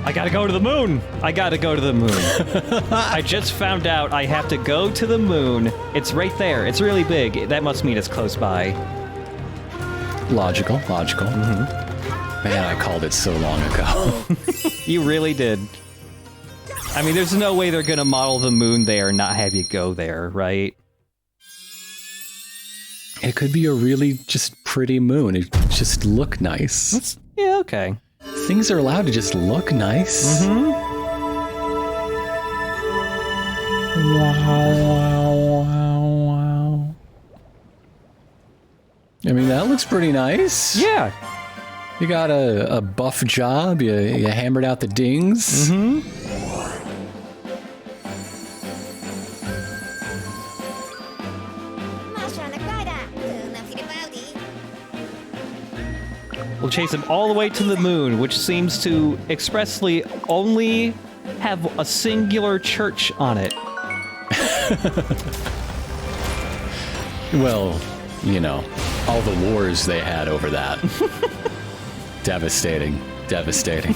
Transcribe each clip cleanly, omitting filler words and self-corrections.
I gotta go to the moon! I gotta go to the moon. I just found out I have to go to the moon. It's right there. It's really big. That must mean it's close by. Logical. Mm-hmm. Man, I called it so long ago. You really did. I mean, there's no way they're gonna model the moon there and not have you go there, right? It could be a really just pretty moon. It just look nice. Yeah, okay. Things are allowed to just look nice. Mm-hmm. Wow. I mean, that looks pretty nice. Yeah. You got a buff job. You hammered out the dings. Mm-hmm. We'll chase him all the way to the moon, which seems to expressly only have a singular church on it. Well, you know, all the wars they had over that. Devastating. Devastating.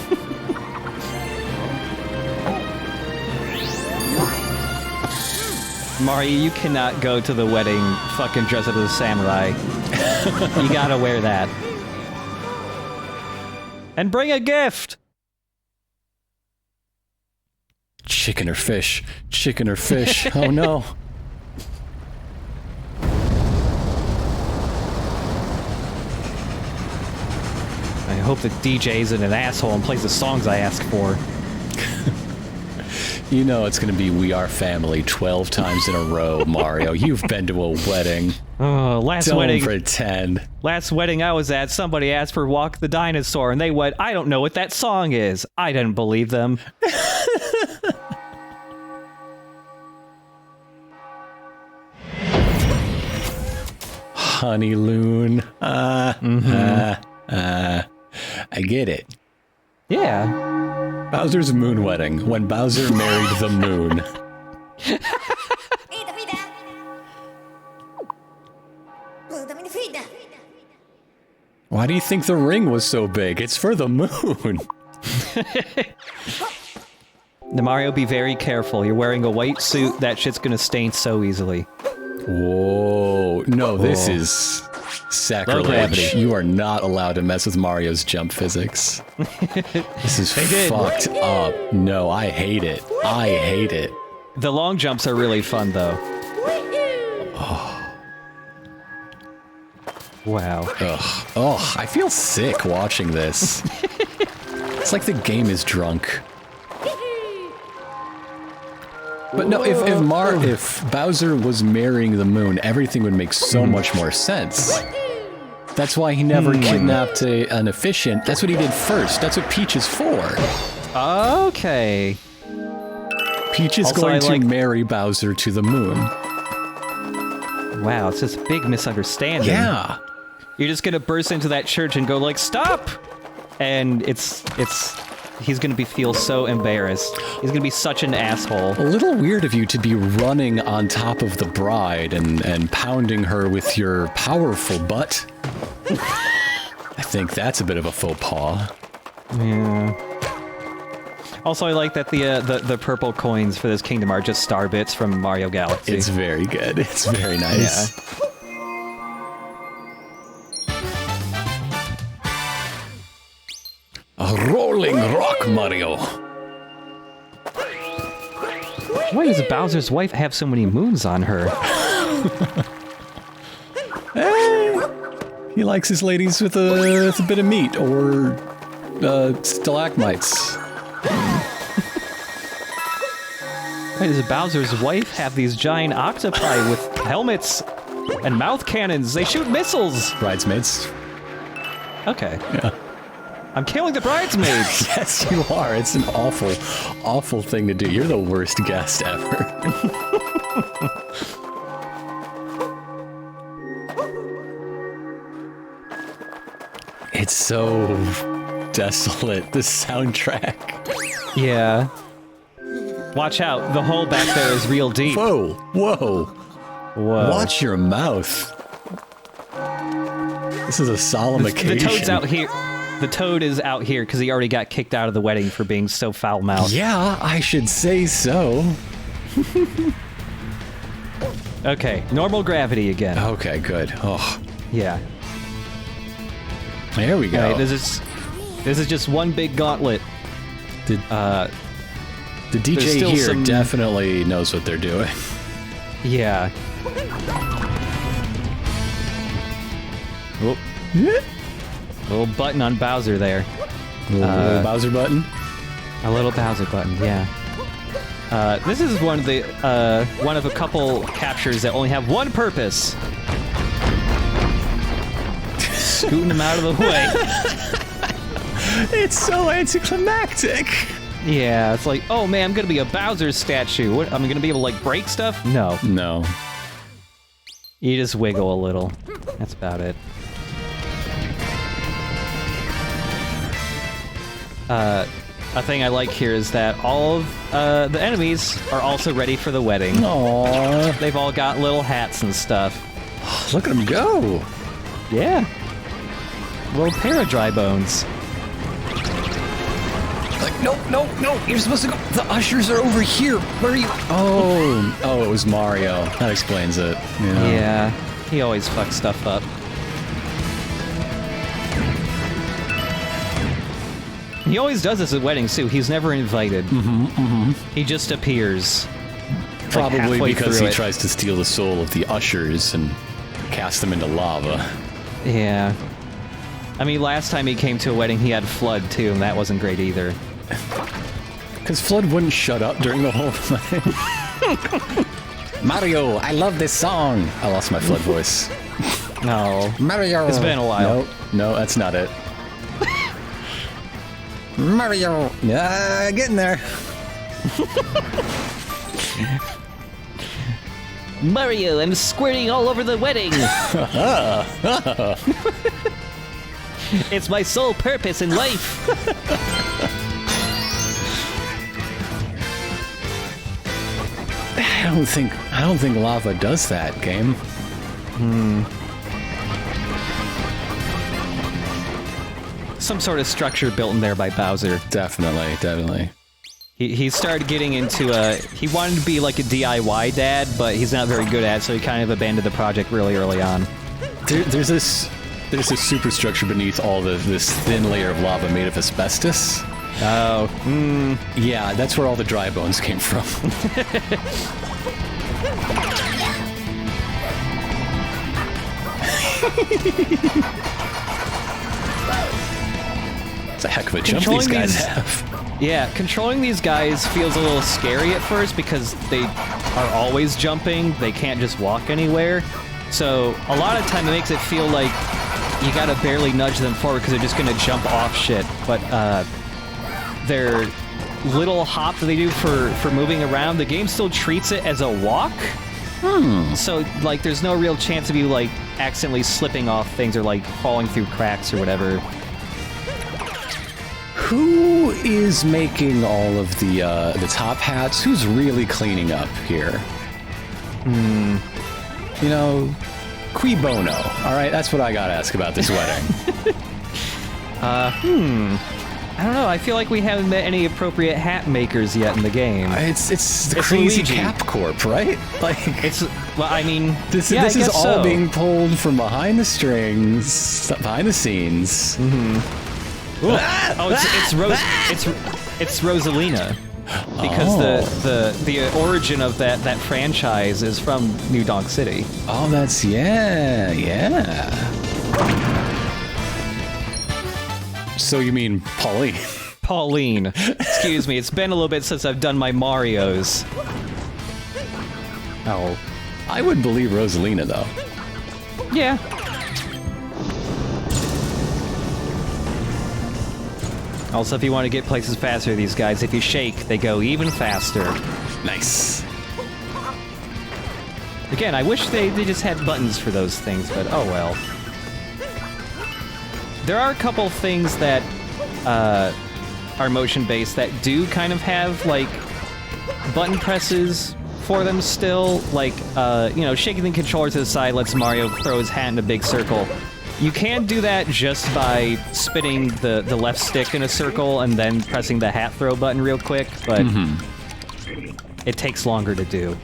Mario, you cannot go to the wedding fucking dressed up as a samurai. You gotta wear that. And bring a gift! Chicken or fish? Chicken or fish? Oh no. I hope the DJ isn't an asshole and plays the songs I ask for. You know it's gonna be We Are Family 12 times in a row, Mario. You've been to a wedding. Oh, Don't pretend. Last wedding I was at, somebody asked for Walk the Dinosaur, and they went, I don't know what that song is. I didn't believe them. Honey Loon. I get it. Yeah. Bowser's Moon Wedding, when Bowser married the moon. Why do you think the ring was so big? It's for the moon. Mario, be very careful. You're wearing a white suit. That shit's gonna stain so easily. Whoa. No, this is sacrilege. You are not allowed to mess with Mario's jump physics. This is fucked up. No, I hate it. I hate it. The long jumps are really fun, though. Oh. Wow. Ugh. Oh, I feel sick watching this. It's like the game is drunk. But no, if Bowser was marrying the moon, everything would make so much more sense. That's why he never kidnapped an efficient. That's what he did first. That's what Peach is for. Okay. Peach is going to marry Bowser to the moon. Wow, it's just a big misunderstanding. Yeah. You're just gonna burst into that church and go like, stop! And he's gonna feel so embarrassed. He's gonna be such an asshole. A little weird of you to be running on top of the bride and pounding her with your powerful butt. I think that's a bit of a faux pas. Yeah. Also, I like that the purple coins for this kingdom are just star bits from Mario Galaxy. It's very good. It's very nice. Yeah. A rolling rock, Mario. Why does Bowser's wife have so many moons on her? Hey, he likes his ladies with a bit of meat or stalagmites. Why does Bowser's wife have these giant octopi with helmets and mouth cannons? They shoot missiles! Bridesmaids. Okay. Yeah. I'm killing the bridesmaids! Yes, you are. It's an awful, awful thing to do. You're the worst guest ever. It's so desolate, this soundtrack. Yeah. Watch out, the hole back there is real deep. Whoa, whoa. Whoa. Watch your mouth. This is a solemn occasion. The toad's out here. the toad is out here because he already got kicked out of the wedding for being so foul-mouthed. Yeah, I should say so. Okay, normal gravity again. Okay, good. Oh, Yeah. there we go. All right, this is just one big gauntlet. The DJ still here some- definitely knows what they're doing. Yeah. Oh, little button on Bowser there. Little Bowser button. A little Bowser button, yeah. This is one of a couple captures that only have one purpose. Scooting him out of the way. It's so anticlimactic. Yeah, it's like, oh man, I'm gonna be a Bowser statue. What, am I gonna be able to, like, break stuff? No. No. You just wiggle a little. That's about it. A thing I like here is that all of the enemies are also ready for the wedding. Aww. They've all got little hats and stuff. Look at him go. Yeah. Little pair of dry bones. Like, no, you're supposed to go. The ushers are over here. Where are you? Oh, it was Mario. That explains it. Yeah, he always fucks stuff up. He always does this at weddings, too. He's never invited. He just appears. Probably halfway because through he it. tries to steal the soul of the ushers and cast them into lava. Yeah. I mean, last time he came to a wedding, he had Flood, too, and that wasn't great either. Because Flood wouldn't shut up during the whole thing. Mario, I love this song. I lost my Flood voice. No. Mario. It's been a while. No, that's not it. Mario. Yeah, getting there. Mario, I'm squirting all over the wedding! It's my sole purpose in life! I don't think lava does that, game. Some sort of structure built in there by Bowser. Definitely. He started getting into he wanted to be like a DIY dad, but he's not very good at it, so he kind of abandoned the project really early on. There's this superstructure beneath all this thin layer of lava made of asbestos. Oh, Yeah, that's where all the dry bones came from. It's a heck of a jump these guys have. Yeah, controlling these guys feels a little scary at first because they are always jumping. They can't just walk anywhere. So a lot of time it makes it feel like you gotta barely nudge them forward because they're just gonna jump off shit. But their little hop that they do for moving around, the game still treats it as a walk. So like there's no real chance of you like accidentally slipping off things or like falling through cracks or whatever. Who is making all of the top hats? Who's really cleaning up here? You know, qui bono. All right, that's what I gotta ask about this wedding. I don't know. I feel like we haven't met any appropriate hat makers yet in the game. It's the It's crazy Luigi. Cap Corp, right? Like It's well, I mean, this yeah, is I guess all so. being pulled from behind the strings, behind the scenes. Oh, it's Rosalina, because the origin of that franchise is from New Donk City. Oh, that's yeah. So you mean Pauline? Pauline, excuse me. It's been a little bit since I've done my Marios. Oh, I would believe Rosalina though. yeah. Also, if you want to get places faster, these guys, if you shake, they go even faster. Nice. Again, I wish they just had buttons for those things, but oh well. There are a couple things that are motion-based that do kind of have, like, button presses for them still. Like, you know, shaking the controller to the side lets Mario throw his hat in a big circle. You can do that just by spinning the left stick in a circle and then pressing the hat throw button real quick, but it takes longer to do.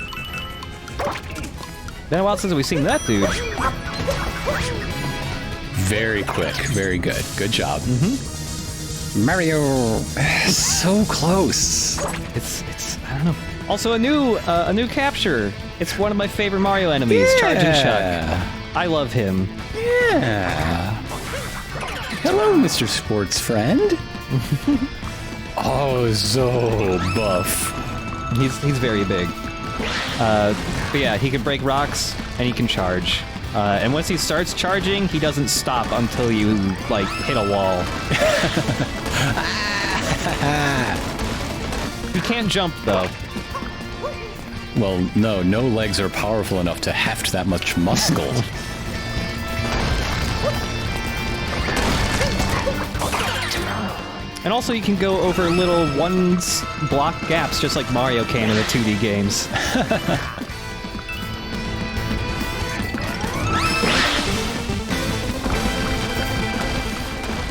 Been a while since we've seen that dude. Very quick, very good. Good job. Mario, so close. It's I don't know. Also a new capture. It's one of my favorite Mario enemies, Charging Chuck. I love him. Yeah. Hello, Mr. Sports Friend. Oh, so buff. He's very big. But yeah, he can break rocks and he can charge. And once he starts charging, he doesn't stop until you like hit a wall. He can't jump though. Well, no legs are powerful enough to heft that much muscle. And also you can go over little block gaps just like Mario can in the 2D games.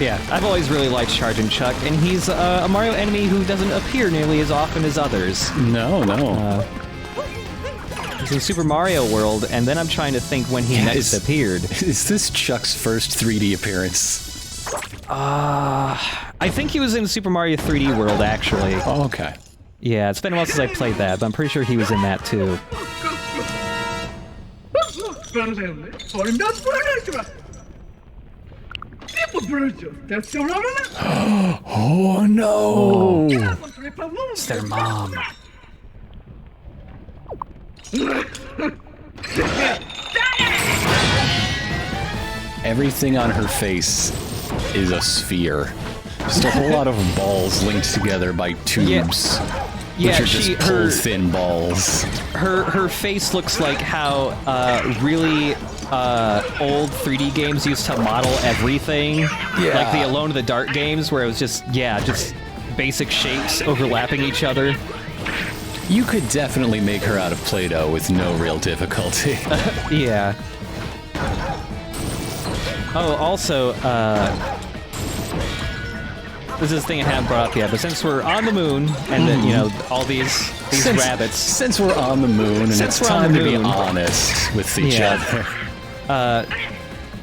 Yeah, I've always really liked Charging Chuck, and he's a Mario enemy who doesn't appear nearly as often as others. No. He's in Super Mario World, and then I'm trying to think when he next appeared. Is this Chuck's first 3D appearance? I think he was in Super Mario 3D World, actually. Oh, okay. Yeah, it's been a while since I played that, but I'm pretty sure he was in that too. Oh no! It's their mom. Everything on her face is a sphere. Just a whole lot of balls linked together by tubes. Which are just pull-thin balls. Her face looks like how really old 3D games used to model everything. Yeah. Like the Alone in the Dark games, where it was just basic shapes overlapping each other. You could definitely make her out of Play-Doh with no real difficulty. Yeah. Oh, also, this is a thing I haven't brought up yet, but since we're on the moon, and then, you know, all these rabbits... Since we're on the moon, and it's time to be honest with each other.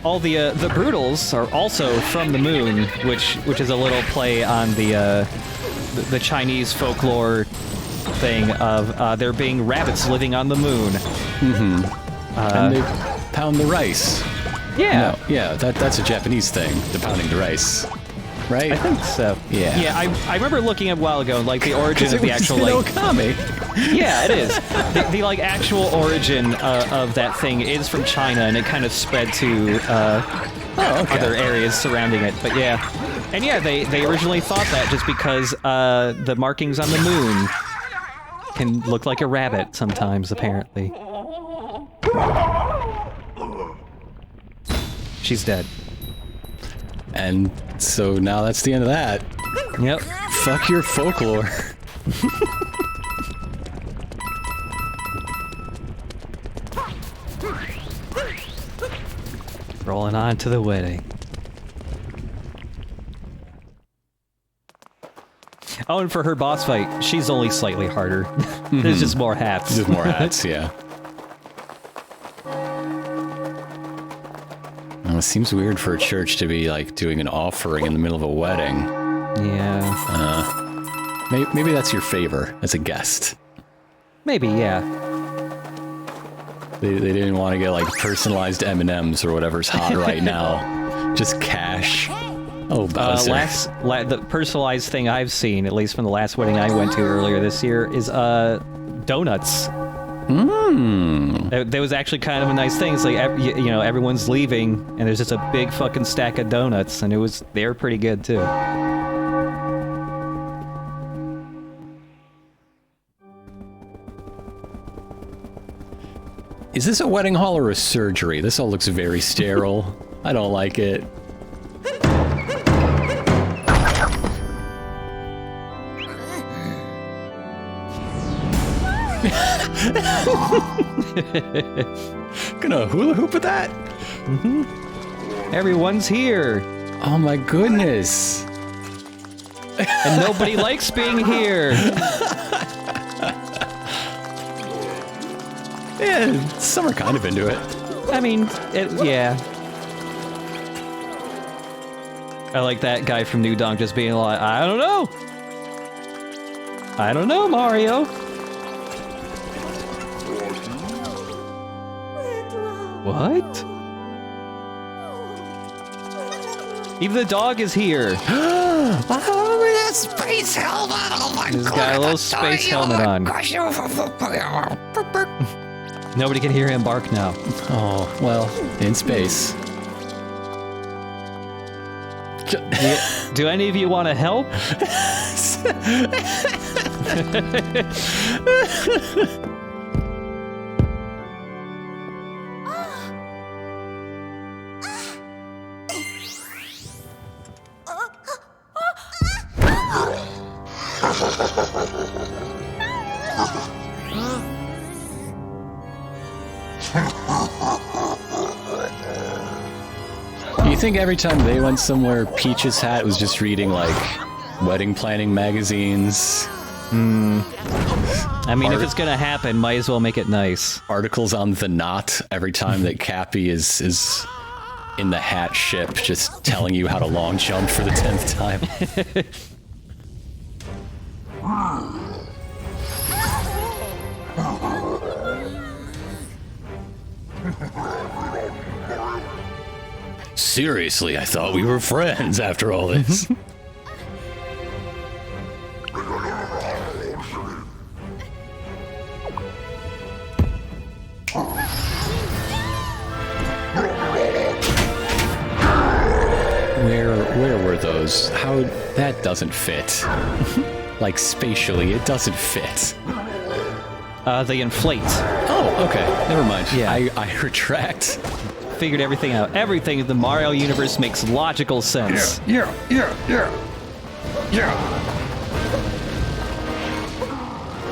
All the Broodals are also from the moon, which is a little play on the Chinese folklore thing of there being rabbits living on the moon. And they pound the rice. Yeah. No, yeah, that's a Japanese thing, the pounding the rice. Right? I think so. Yeah. Yeah, I remember looking a while ago, like, the origin of the actual, like... Okami. Yeah, it is. The like, actual origin of that thing is from China, and it kind of spread to other areas surrounding it. But yeah. And yeah, they originally thought that just because the markings on the moon can look like a rabbit sometimes, apparently. She's dead. And so now that's the end of that. Yep. Fuck your folklore. Rolling on to the wedding. Oh, and for her boss fight, she's only slightly harder. There's just more hats. Just more hats, yeah. Well, it seems weird for a church to be, like, doing an offering in the middle of a wedding. Yeah. Maybe that's your favor as a guest. Maybe, yeah. They didn't want to get, like, personalized M&Ms or whatever's hot right now. Just cash. Oh, Bowser. The personalized thing I've seen, at least from the last wedding I went to earlier this year, is donuts. There was actually kind of a nice thing. It's like, you know, everyone's leaving, and there's just a big fucking stack of donuts, and they were pretty good too. Is this a wedding hall or a surgery? This all looks very sterile. I don't like it. Mm-hmm. Gonna hula hoop with that? Everyone's here. Oh my goodness. And nobody likes being here. Yeah, some are kind of into it. I mean, yeah. I like that guy from New Donk just being like, I don't know. I don't know, Mario. What? Even the dog is here. Oh, that space helmet! Oh my He's got a little space helmet on. Nobody can hear him bark now. Oh, well, in space. Do any of you want to help? You think every time they went somewhere, Peach's hat was just reading, like, wedding planning magazines? I mean, if it's gonna happen, might as well make it nice. Articles on The Knot every time that Cappy is in the hat ship, just telling you how to long jump for the 10th time. Seriously, I thought we were friends after all this. Where were those? How... that doesn't fit. Like, spatially, it doesn't fit. They inflate. Oh, okay. Never mind. Yeah. I retract. Figured everything out. Everything in the Mario universe makes logical sense. Yeah.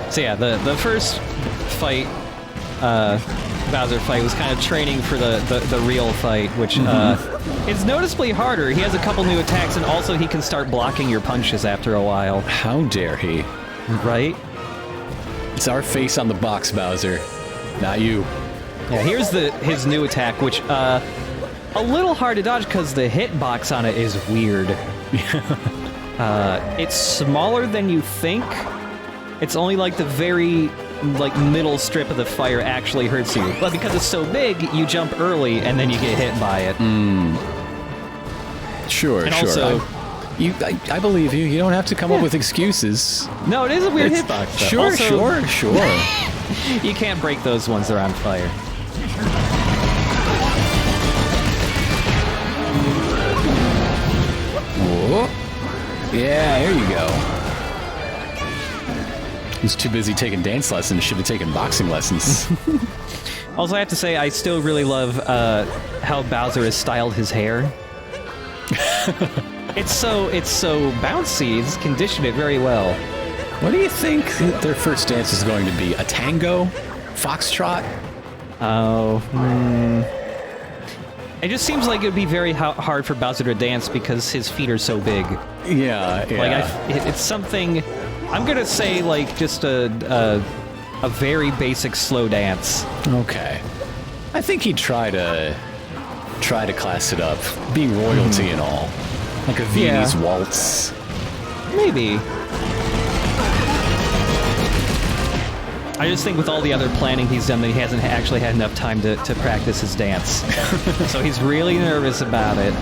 So yeah, the first fight, Bowser fight, was kind of training for the real fight, which is noticeably harder. He has a couple new attacks, and also he can start blocking your punches after a while. How dare he? Right? It's our face on the box, Bowser. Not you. Yeah, here's his new attack, which, a little hard to dodge because the hitbox on it is weird. It's smaller than you think. It's only like the very, like, middle strip of the fire actually hurts you. But because it's so big, you jump early and then you get hit by it. Sure. Also, I believe you. You don't have to come up with excuses. no, it is a weird hitbox. Though. Sure. You can't break those once they're on fire. Whoa. Yeah, there you go. He's too busy taking dance lessons. Should have taken boxing lessons. Also, I have to say, I still really love how Bowser has styled his hair. It's so bouncy. It's conditioned it very well. What do you think their first dance is going to be? A tango? Foxtrot? Oh, It just seems like it would be very hard for Bowser to dance because his feet are so big. Yeah. Like, it's something... I'm gonna say, like, just a very basic slow dance. Okay. I think he'd try to class it up, being royalty and all. Like a Viennese waltz. Maybe. I just think with all the other planning he's done that he hasn't actually had enough time to practice his dance. So he's really nervous about it.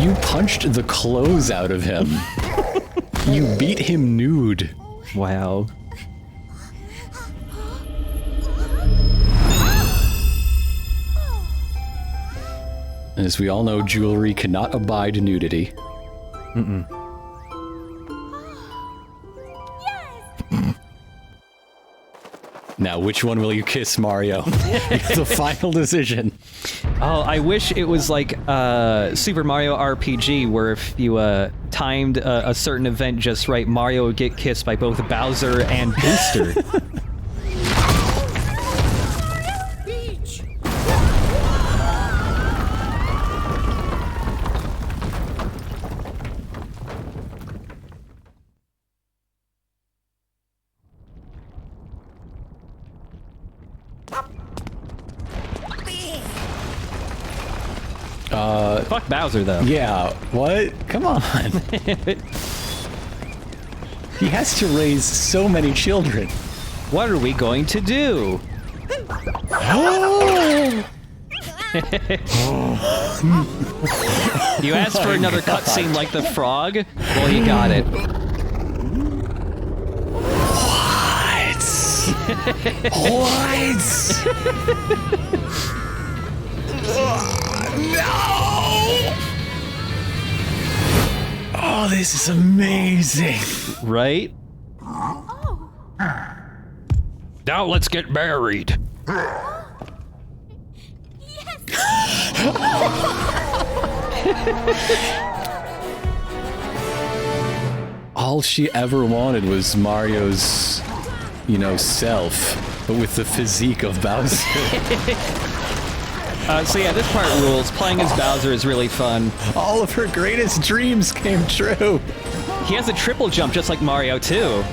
You punched the clothes out of him. You beat him nude. Wow. As we all know, jewelry cannot abide nudity. Now, which one will you kiss, Mario? The final decision. Oh, I wish it was like Super Mario RPG, where if you timed a certain event just right, Mario would get kissed by both Bowser and Booster. Fuck Bowser, though. Yeah, what? Come on. He has to raise so many children. What are we going to do? You asked for another cutscene like the frog? Well, you got it. What? No! Oh, this is amazing. Right? Now let's get married. All she ever wanted was Mario's, you know, self, but with the physique of Bowser. So yeah, this part rules. Playing as Bowser is really fun. All of her greatest dreams came true. He has a triple jump just like Mario too.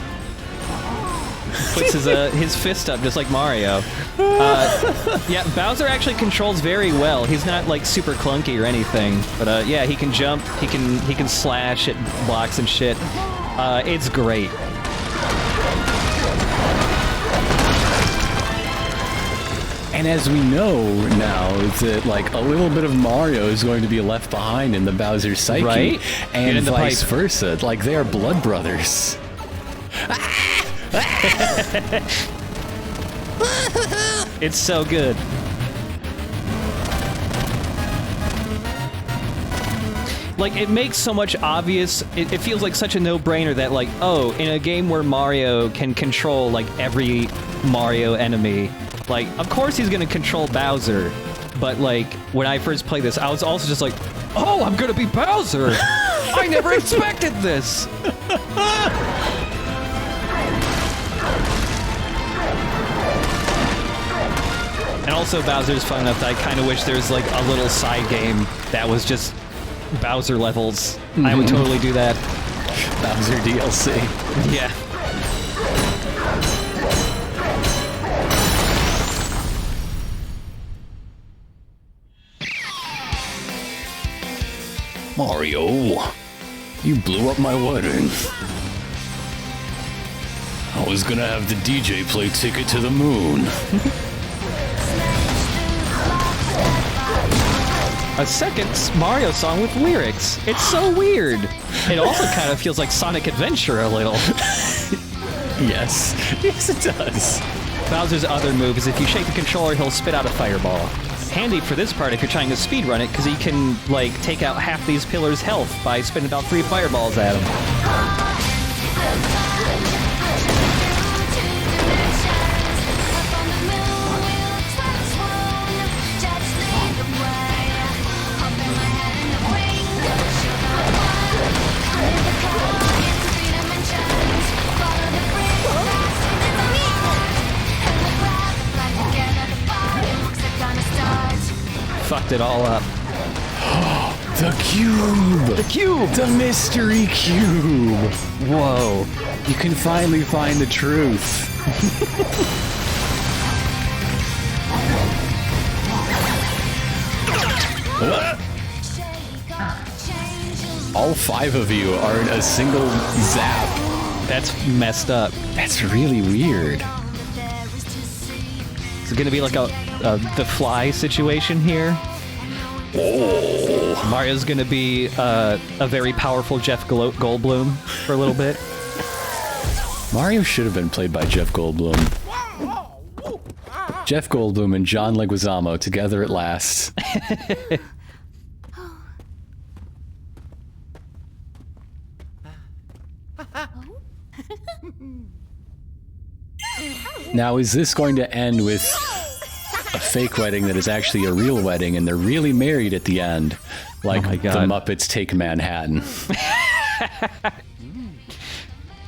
Puts his fist up just like Mario. Yeah, Bowser actually controls very well. He's not like super clunky or anything, but yeah, he can jump. He can slash at blocks and shit. It's great. And as we know now, that like a little bit of Mario is going to be left behind in the Bowser psyche, right? And vice versa. Like they are blood brothers. It's so good. Like, it makes so much obvious, it feels like such a no-brainer that, like, oh, in a game where Mario can control, like, every Mario enemy, like, of course he's gonna control Bowser, but, like, when I first played this, I was also just like, oh, I'm gonna be Bowser! I never expected this! And also, Bowser's fun enough that I kind of wish there was, like, a little side game that was just Bowser levels. Mm-hmm. I would totally do that. Bowser DLC. Yeah. Mario, you blew up my wedding. I was gonna have the DJ play Ticket to the Moon. A second Mario song with lyrics. It's so weird. It also kind of feels like Sonic Adventure a little. Yes. Yes, it does. Bowser's other move is if you shake the controller, he'll spit out a fireball. Handy for this part if you're trying to speedrun it, because he can, like, take out half these pillars' health by spitting about 3 fireballs at him. Fucked it all up. The cube! The cube! The mystery cube! Whoa. You can finally find the truth. All 5 of you are in a single zap. That's messed up. That's really weird. Is it gonna be like a the Fly situation here? Oh. Mario's gonna be a very powerful Jeff Goldblum for a little bit. Mario should have been played by Jeff Goldblum. Jeff Goldblum and John Leguizamo together at last. Now, is this going to end with a fake wedding that is actually a real wedding and they're really married at the end? Like the Muppets Take Manhattan.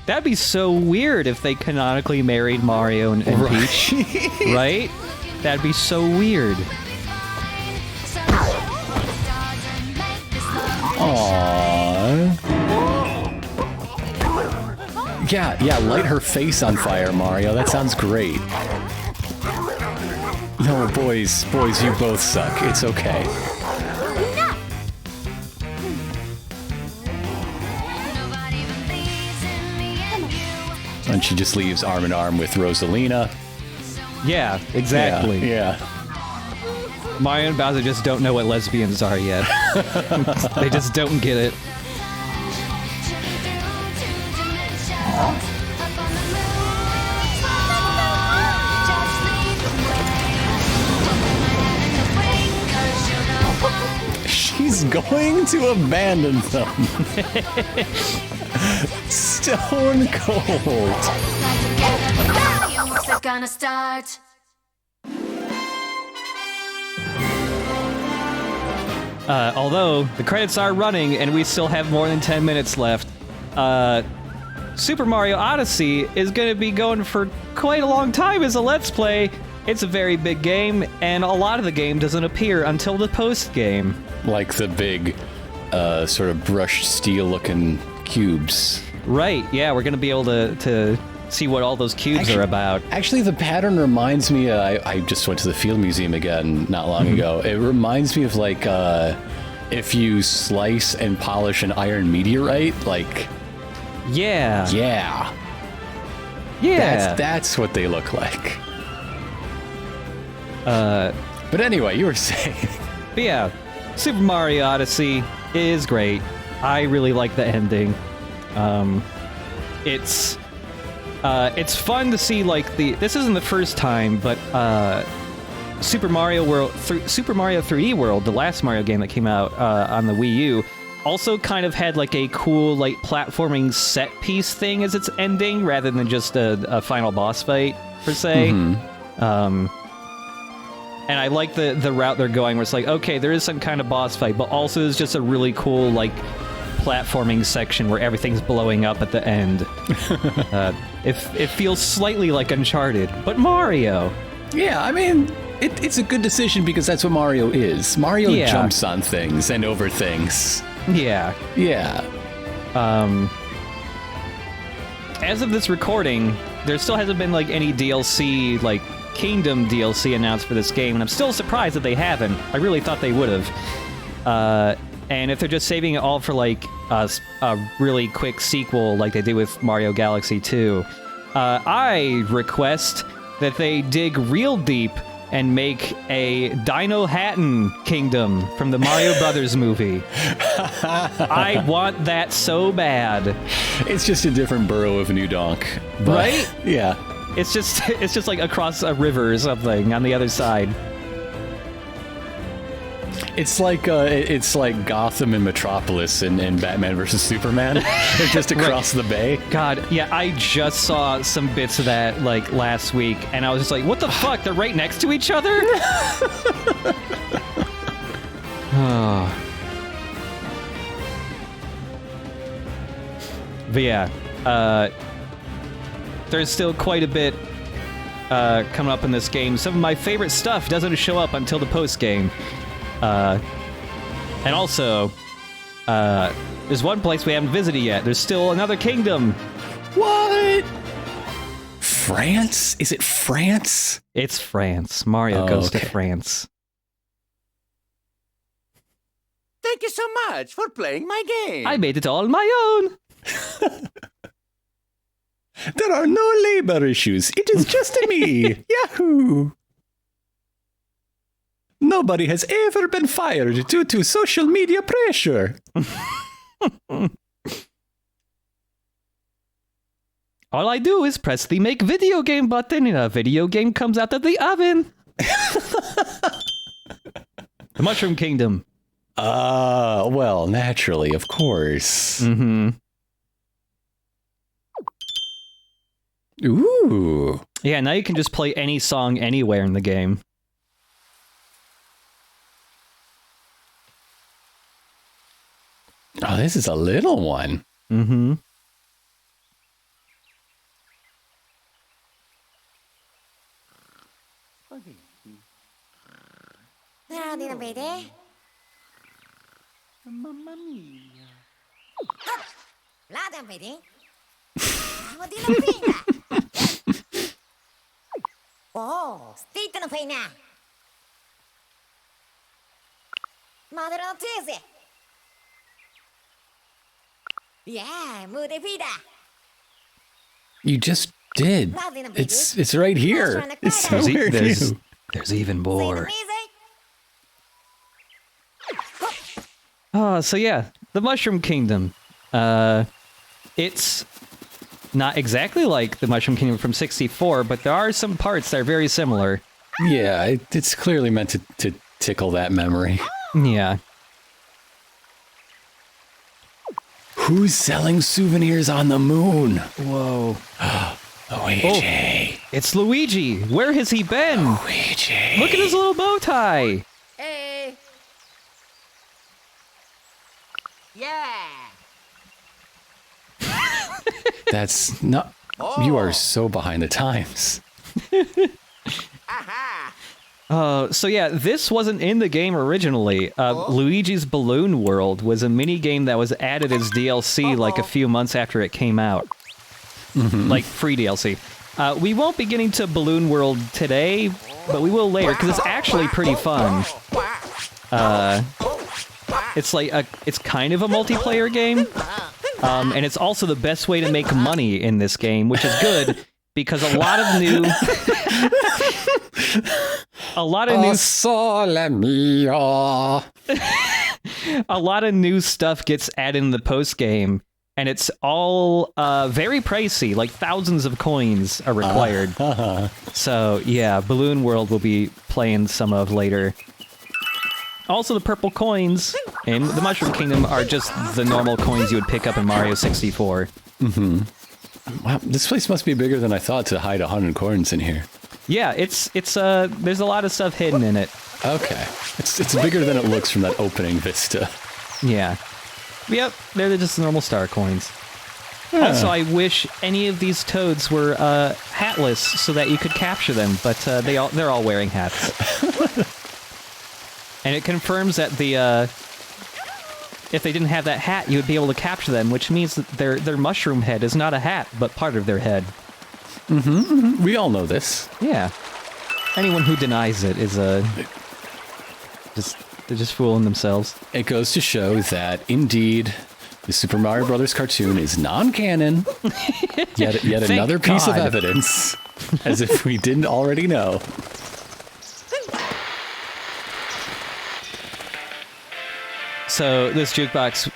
That'd be so weird if they canonically married Mario and Peach. Right? That'd be so weird. Aww. Yeah, light her face on fire, Mario. That sounds great. No, boys, you both suck. It's okay. No! she just leaves arm in arm with Rosalina. Yeah, exactly. Yeah. Mario and Bowser just don't know what lesbians are yet. They just don't get it. She's going to abandon them. Stone cold. Gonna start. Although the credits are running and we still have more than 10 minutes left, Super Mario Odyssey is going to be going for quite a long time as a Let's Play. It's a very big game, and a lot of the game doesn't appear until the post-game. Like the big, sort of brushed steel-looking cubes. Right, yeah, we're going to be able to see what all those cubes are about. Actually, the pattern reminds me, I just went to the Field Museum again not long ago. It reminds me of, like, if you slice and polish an iron meteorite, like... Yeah. Yeah. Yeah. That's what they look like. But anyway, you were saying... But yeah, Super Mario Odyssey is great. I really like the ending. It's fun to see, like, this isn't the first time, but Super Mario 3D World, the last Mario game that came out on the Wii U, also kind of had like a cool, like, platforming set piece thing as its ending, rather than just a final boss fight per se. And I like the route they're going, where it's like, okay, there is some kind of boss fight, but also there's just a really cool, like, platforming section where everything's blowing up at the end. It feels slightly like Uncharted, but Mario. Yeah, I mean, it's a good decision because that's what Mario is. Mario jumps on things and over things. Yeah. Yeah. As of this recording, there still hasn't been, like, any DLC, like, Kingdom DLC announced for this game, and I'm still surprised that they haven't. I really thought they would have. And if they're just saving it all for, like, a really quick sequel like they did with Mario Galaxy 2, I request that they dig real deep and make a Dino Hatton Kingdom from the Mario Brothers movie. I want that so bad. It's just a different borough of New Donk. Right? Yeah. It's just like across a river or something on the other side. It's like Gotham and Metropolis in Batman vs Superman. They're just across the bay. God, yeah, I just saw some bits of that, like, last week, and I was just like, what the fuck? They're right next to each other? Oh. But yeah, there's still quite a bit coming up in this game. Some of my favorite stuff doesn't show up until the post-game. And also, there's one place we haven't visited yet. There's still another kingdom. What? France? Is it France? It's France. Mario goes to France. Thank you so much for playing my game. I made it all on my own. There are no labor issues. It is just me. Yahoo! Nobody has ever been fired due to social media pressure. All I do is press the make video game button and a video game comes out of the oven. The Mushroom Kingdom. Well, naturally, of course. Mm-hmm. Ooh. Yeah, now you can just play any song anywhere in the game. Oh, this is a little one. Mm-hmm. Ladino baby. Mamma mia. Ladino baby. Ladino fina. Oh, state no fina. Madre tese. Yeah, mude fida. You just did. It's right here. It's somewhere new. There's even more. Easy. Oh, so yeah, the Mushroom Kingdom. It's not exactly like the Mushroom Kingdom from 64, but there are some parts that are very similar. Yeah, it's clearly meant to tickle that memory. Yeah. Who's selling souvenirs on the moon? Whoa. Luigi. It's Luigi. Where has he been? Luigi. Look at his little bow tie. Hey. Yeah. That's not... You are so behind the times. So yeah, this wasn't in the game originally. Luigi's Balloon World was a mini game that was added as DLC like a few months after it came out. Like free DLC. We won't be getting to Balloon World today, but we will later because it's actually pretty fun. It's like it's kind of a multiplayer game, and it's also the best way to make money in this game, which is good because a lot of new a lot of new stuff gets added in the post game, and it's all very pricey. Like thousands of coins are required. So yeah, Balloon World will be playing some of later. Also, the purple coins in the Mushroom Kingdom are just the normal coins you would pick up in Mario 64. Wow, this place must be bigger than I thought to hide 100 coins in here. Yeah, it's there's a lot of stuff hidden in it. Okay, it's bigger than it looks from that opening vista. Yeah. Yep, they're just normal star coins. Also, I wish any of these toads were hatless so that you could capture them, but they're all wearing hats. And it confirms that if they didn't have that hat, you would be able to capture them, which means that their mushroom head is not a hat, but part of their head. We all know this. Yeah. Anyone who denies it is they're just fooling themselves. It goes to show that, indeed, the Super Mario Brothers cartoon is non-canon. Yet another piece of evidence, as if we didn't already know. So this jukebox,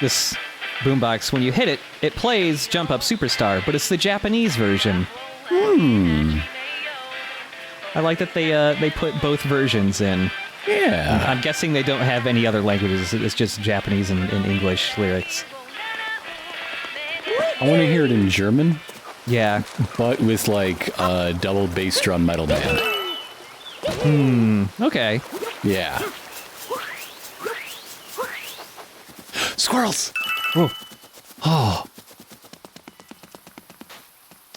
this boombox, when you hit it, it plays Jump Up Superstar, but it's the Japanese version. I like that they put both versions in. Yeah. I'm guessing they don't have any other languages. It's just Japanese and English lyrics. I want to hear it in German, Yeah. but with like a double bass drum metal band. Okay. Yeah. Squirrels! Whoa.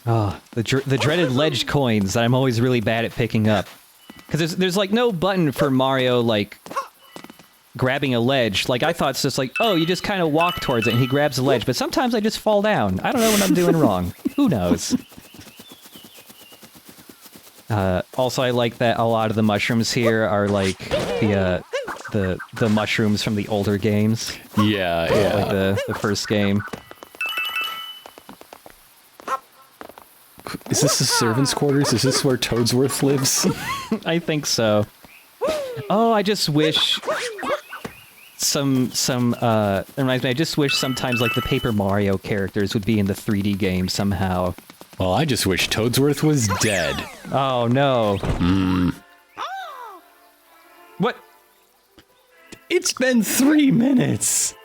Oh, the dreaded ledge coins that I'm always really bad at picking up. Because there's like no button for Mario, like, grabbing a ledge. Like, I thought it's just like, oh, you just kind of walk towards it and he grabs a ledge. But sometimes I just fall down. I don't know what I'm doing wrong. Who knows? Also, I like that a lot of the mushrooms here are like the mushrooms from the older games. Yeah. Like the first game. Is this the servants' quarters? Is this where Toadsworth lives? I think so. Oh, I just wish it reminds me, I just wish sometimes like the Paper Mario characters would be in the 3D game somehow. Well, I just wish Toadsworth was dead. Oh no. What? It's been 3 minutes.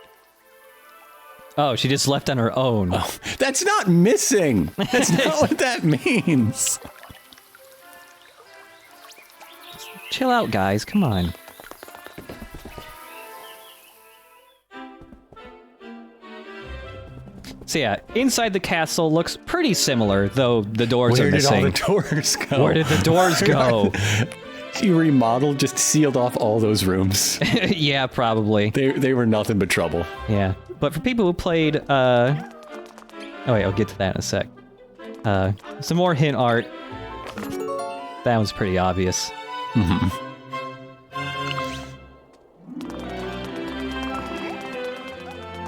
Oh, she just left on her own. Oh, that's not missing. That's not what that means. Chill out, guys. Come on. So yeah, inside the castle looks pretty similar, though the doors are missing. Where did all the doors go? Where did the doors go? He remodeled, just sealed off all those rooms. Yeah, probably. They were nothing but trouble. Yeah, but for people who played, oh wait, I'll get to that in a sec. Some more hint art. That was pretty obvious.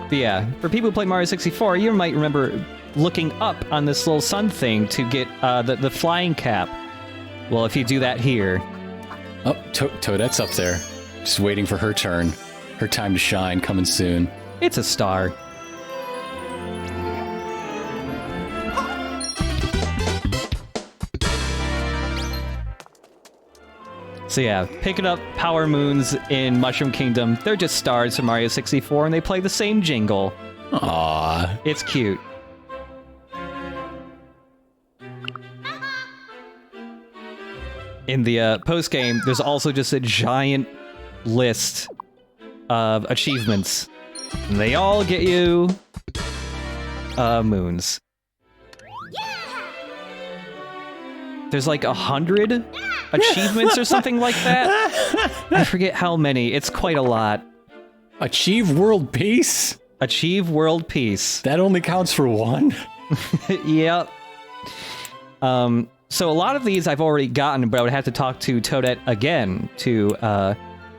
But yeah, for people who played Mario 64, you might remember looking up on this little sun thing to get the flying cap. Well, if you do that here... Oh, Toadette's up there. Just waiting for her turn. Her time to shine coming soon. It's a star. So yeah, picking up Power Moons in Mushroom Kingdom. They're just stars from Mario 64, and they play the same jingle. Aww. It's cute. In the post-game, there's also just a giant list of achievements. And they all get you moons. There's like 100 achievements or something like that. I forget how many. It's quite a lot. Achieve world peace? Achieve world peace. That only counts for one? Yep. So a lot of these I've already gotten, but I would have to talk to Toadette again to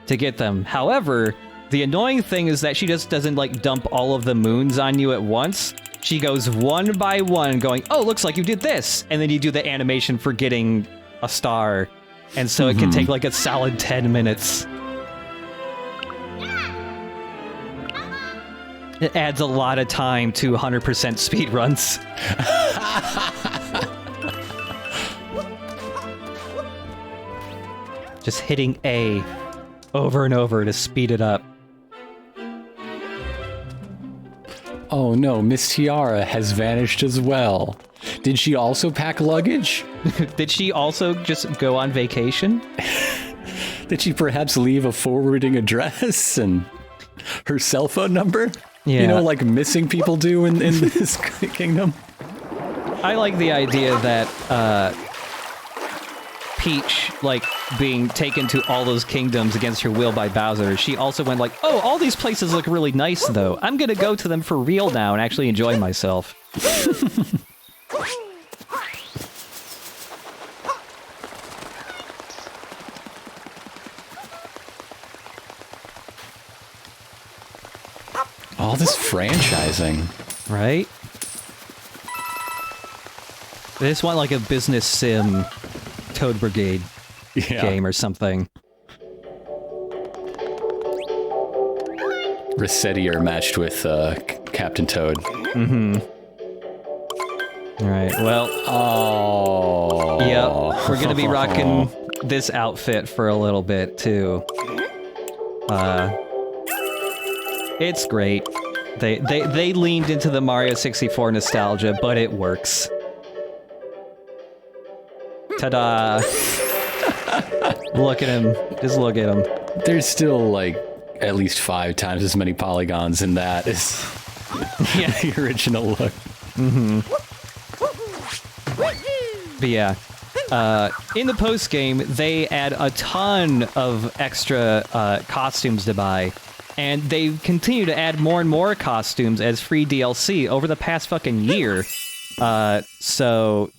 get them. However, the annoying thing is that she just doesn't like dump all of the moons on you at once. She goes one by one going, oh, looks like you did this. And then you do the animation for getting a star. And so it can take like a solid 10 minutes. It adds a lot of time to 100% speedruns. Just hitting A over and over to speed it up. Oh no, Miss Tiara has vanished as well. Did she also pack luggage? Did she also just go on vacation? Did she perhaps leave a forwarding address and her cell phone number? Yeah. You know, like missing people do in this kingdom? I like the idea that Peach, like, being taken to all those kingdoms against her will by Bowser, she also went like, oh, all these places look really nice, though. I'm gonna go to them for real now and actually enjoy myself. All this franchising. Right? They just want, like, a business sim Toad Brigade game or something. Rossettier matched with Captain Toad. Mm-hmm. Alright, well... Oh. Yep, we're gonna be rocking this outfit for a little bit, too. It's great. They leaned into the Mario 64 nostalgia, but it works. Ta-da! Look at him. Just look at him. There's still, like, at least 5 times as many polygons in that as the original look. Mm-hmm. But yeah. In the post-game, they add a ton of extra costumes to buy. And they continue to add more and more costumes as free DLC over the past fucking year. So...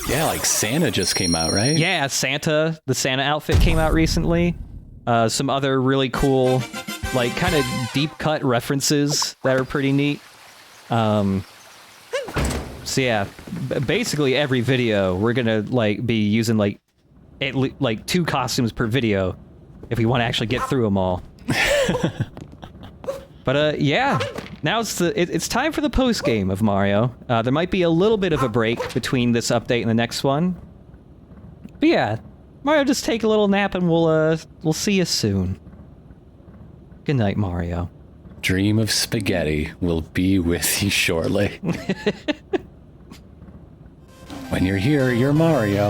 Yeah, like Santa just came out, right? Yeah, Santa. The Santa outfit came out recently. Some other really cool, like, kind of deep-cut references that are pretty neat. So yeah, basically every video, we're gonna, like, be using, like, like 2 costumes per video if we want to actually get through them all. But, yeah, now it's time for the post-game of Mario. There might be a little bit of a break between this update and the next one. But yeah, Mario, just take a little nap and we'll see you soon. Good night, Mario. Dream of spaghetti will be with you shortly. When you're here, you're Mario.